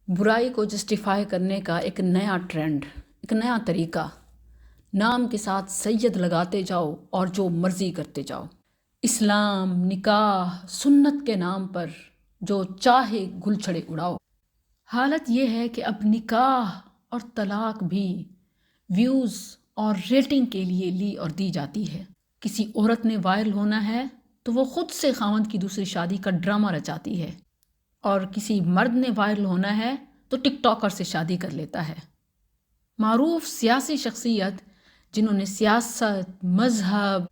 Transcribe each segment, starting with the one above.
برائی کو جسٹیفائی کرنے کا ایک نیا ٹرینڈ، ایک نیا طریقہ، نام کے ساتھ سید لگاتے جاؤ اور جو مرضی کرتے جاؤ۔ اسلام، نکاح، سنت کے نام پر جو چاہے گل چھڑے اڑاؤ۔ حالت یہ ہے کہ اب نکاح اور طلاق بھی ویوز اور ریٹنگ کے لیے لی اور دی جاتی ہے۔ کسی عورت نے وائرل ہونا ہے تو وہ خود سے خاوند کی دوسری شادی کا ڈرامہ رچاتی ہے، اور کسی مرد نے وائرل ہونا ہے تو ٹک ٹاکر سے شادی کر لیتا ہے۔ معروف سیاسی شخصیت جنہوں نے سیاست، مذہب،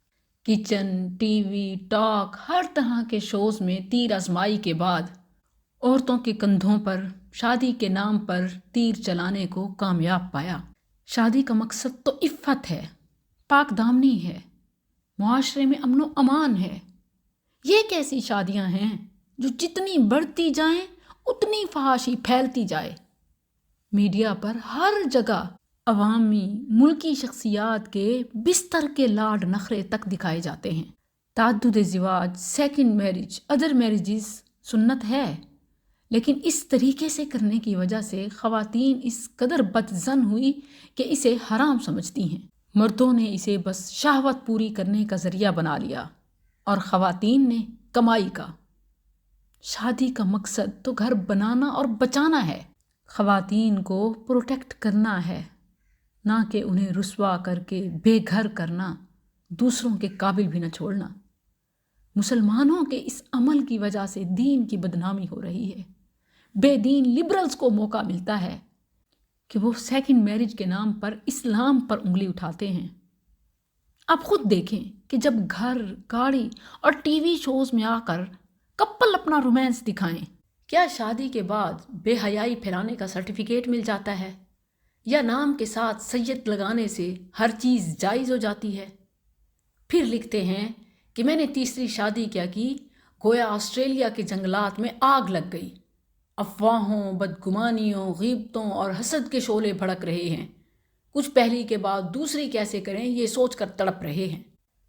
کچن، ٹی وی، ٹاک، ہر طرح کے شوز میں تیر آزمائی کے بعد عورتوں کے کندھوں پر شادی کے نام پر تیر چلانے کو کامیاب پایا۔ شادی کا مقصد تو عفت ہے، پاک دامنی ہے، معاشرے میں امن و امان ہے۔ یہ کیسی شادیاں ہیں جو جتنی بڑھتی جائیں اتنی فحاشی پھیلتی جائے؟ میڈیا پر ہر جگہ عوامی ملکی شخصیات کے بستر کے لاڈ نخرے تک دکھائے جاتے ہیں۔ تعدد ازدواج، سیکنڈ میرج، ادر میرجز سنت ہے، لیکن اس طریقے سے کرنے کی وجہ سے خواتین اس قدر بدظن ہوئی کہ اسے حرام سمجھتی ہیں۔ مردوں نے اسے بس شہوت پوری کرنے کا ذریعہ بنا لیا اور خواتین نے کمائی کا۔ شادی کا مقصد تو گھر بنانا اور بچانا ہے، خواتین کو پروٹیکٹ کرنا ہے، نہ کہ انہیں رسوا کر کے بے گھر کرنا، دوسروں کے قابل بھی نہ چھوڑنا۔ مسلمانوں کے اس عمل کی وجہ سے دین کی بدنامی ہو رہی ہے۔ بے دین لبرلز کو موقع ملتا ہے کہ وہ سیکنڈ میرج کے نام پر اسلام پر انگلی اٹھاتے ہیں۔ آپ خود دیکھیں کہ جب گھر، گاڑی اور ٹی وی شوز میں آ کر کپل اپنا رومانس دکھائیں، کیا شادی کے بعد بے حیائی پھیلانے کا سرٹیفکیٹ مل جاتا ہے؟ یا نام کے ساتھ سید لگانے سے ہر چیز جائز ہو جاتی ہے؟ پھر لکھتے ہیں کہ میں نے تیسری شادی کیا کی، گویا آسٹریلیا کے جنگلات میں آگ لگ گئی، افواہوں، بدگمانیوں، غیبتوں اور حسد کے شعلے بھڑک رہے ہیں، کچھ پہلی کے بعد دوسری کیسے کریں یہ سوچ کر تڑپ رہے ہیں۔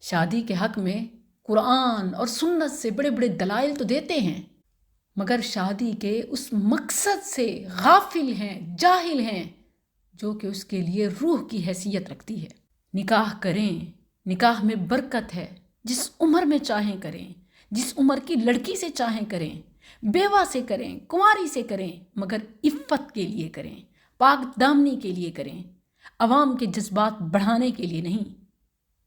شادی کے حق میں قرآن اور سنت سے بڑے بڑے دلائل تو دیتے ہیں، مگر شادی کے اس مقصد سے غافل ہیں، جاہل ہیں جو کہ اس کے لیے روح کی حیثیت رکھتی ہے۔ نکاح کریں، نکاح میں برکت ہے، جس عمر میں چاہیں کریں، جس عمر کی لڑکی سے چاہیں کریں، بیوہ سے کریں، کنواری سے کریں، مگر عفت کے لیے کریں، پاک دامنی کے لیے کریں، عوام کے جذبات بڑھانے کے لیے نہیں۔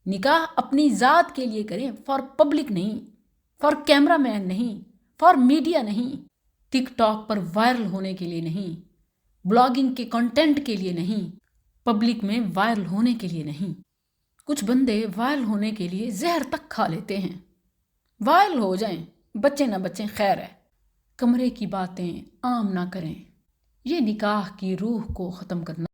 نکاح اپنی ذات کے لیے کریں، فار پبلک نہیں، فار کیمرہ مین نہیں، فار میڈیا نہیں، ٹک ٹاک پر وائرل ہونے کے لیے نہیں، بلاگنگ کے کنٹینٹ کے لیے نہیں، پبلک میں وائرل ہونے کے لیے نہیں۔ کچھ بندے وائرل ہونے کے لیے زہر تک کھا لیتے ہیں۔ وائرل ہو جائیں، بچے نہ بچیں خیر ہے، کمرے کی باتیں عام نہ کریں۔ یہ نکاح کی روح کو ختم کرنا